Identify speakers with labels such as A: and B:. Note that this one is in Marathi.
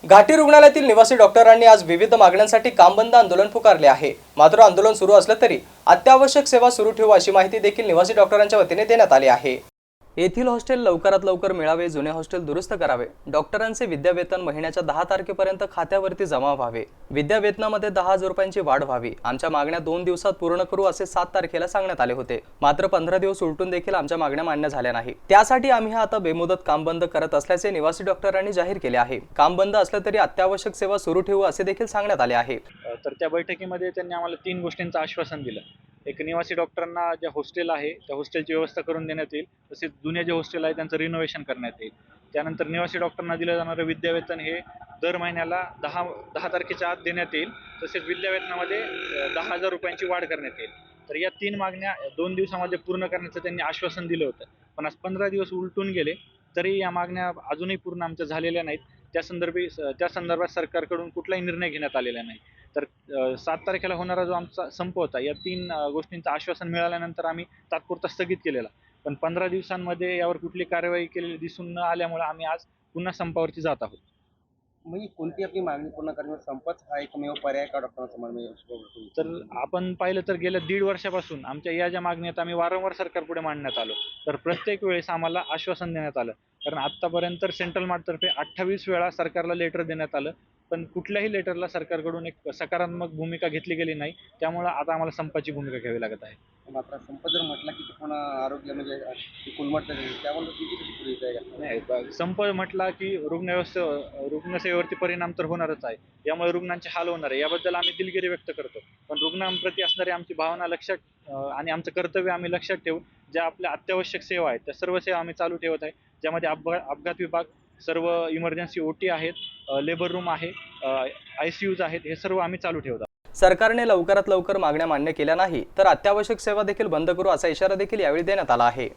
A: घाटी रुग्णालयातील निवासी डॉक्टरांनी आज विविध मागण्यांसाठी काम बंद आंदोलन पुकारले आहे। मात्र आंदोलन सुरू असलं तरी अत्यावश्यक सेवा सुरू ठेवू अशी माहिती देखील निवासी डॉक्टरांच्या वतीने देण्यात आली आहे। येथील हॉस्टेल लवकरात लवकर मिळावे, जुने हॉस्टेल दुरुस्त करावे, डॉक्टरांचे विद्यावेतन महिन्याच्या 10 तारखेपर्यंत खात्यावरती जमा व्हावे, विद्यावेतनामध्ये 10,000 रुपयांची वाढ व्हावी, आमच्या मागण्या 2 दिवसात पूर्ण करू असे 7 तारखेला सांगण्यात आले होते। मात्र 15 दिवस उलटून देखील आमच्या मागण्या मान्य झाल्या नाही। त्यासाठी आम्ही आता बेमुदत काम बंद करत असल्याचे निवासी डॉक्टरांनी जाहीर केले आहे। काम बंद असलं तरी अत्यावश्यक सेवा सुरू ठेवू असे देखील सांगण्यात आले आहे।
B: तर त्या बैठकीमध्ये त्यांनी आम्हाला 3 गोष्टींचं आश्वासन दिलं। एक, निवासी डॉक्टरांना जे हॉस्टेल आहे त्या हॉस्टेलची व्यवस्था करून देण्यात येईल, तसेच जुने जे हॉस्टेल आहे त्यांचं रिनोव्हेशन करण्यात येईल। त्यानंतर निवासी डॉक्टरांना दिलं जाणारं विद्यावेतन हे दर महिन्याला 10 तारखेच्या आत देण्यात येईल, तसेच विद्यावेतनामध्ये 10,000 रुपयांची वाढ करण्यात येईल। तर या 3 मागण्या 2 दिवसामध्ये पूर्ण करण्याचं त्यांनी आश्वासन दिलं होतं, पण आज 15 दिवस उलटून गेले तरी या मागण्या अजूनही पूर्ण आमच्या झालेल्या नाहीत। त्या संदर्भात सरकारकडून कुठलाही निर्णय घेण्यात आलेला नाही। तर 7 तारखेला होणारा जो आमचा संप होता, या 3 गोष्टींचं आश्वासन मिळाल्यानंतर आम्ही तात्पुरता स्थगित केलेला, पण 15 दिवसांमध्ये यावर कुठली कार्यवाही केलेली दिसून न आल्यामुळे आम्ही आज पुन्हा संपावरती जात आहोत।
C: म्हणजे कोणती आपली मागणी पूर्ण करण्याचा संपच हा एकमेव पर्याय का डॉक्टरांसमोर?
B: तर आपण पाहिलं तर गेल्या 1.5 वर्षापासून आमच्या या ज्या मागण्या आहेत आम्ही वारंवार सरकारपुढे मांडण्यात आलो, तर प्रत्येक वेळेस आम्हाला आश्वासन देण्यात आलं। कारण आत्तापर्यंत सेंट्रल मार्टतर्फे 28 वेळा सरकारला लेटर देण्यात आलं, पण कुठल्याही लेटरला सरकारकडून एक सकारात्मक भूमिका घेतली गेली नाही। त्यामुळे आता आम्हाला संपाची भूमिका घ्यावी लागत आहे।
C: मात्र संप जर म्हटला की पुन्हा आरोग्य म्हणजे कोलमडतं, त्यामुळे तुमची कशी पुढे जाईल?
B: नाही, संप म्हटला की रुग्णसेवेवरती परिणाम तर होणारच आहे, यामुळे रुग्णांचे हाल होणार आहे, याबद्दल आम्ही दिलगिरी व्यक्त करतो। पण रुग्णांप्रती असणारी आमची भावना लक्षात आणि आमचं कर्तव्य आम्ही लक्षात ठेवून ज्या आपल्या अत्यावश्यक सेवा आहेत त्या सर्व सेवा आम्ही चालू ठेवत आहे, ज्यामध्ये अपघात विभाग, सर्व इमर्जन्सी ओटी आहेत, लेबर रूम आहे, ICUs आहेत, हे सर्व आम्ही चालू ठेवत आहोत।
A: सरकारने लवकरात लवकर मागण्या मान्य केल्या नाही तर अत्यावश्यक सेवा देखील बंद करू असा इशारा देखील यावेळी देण्यात आला आहे।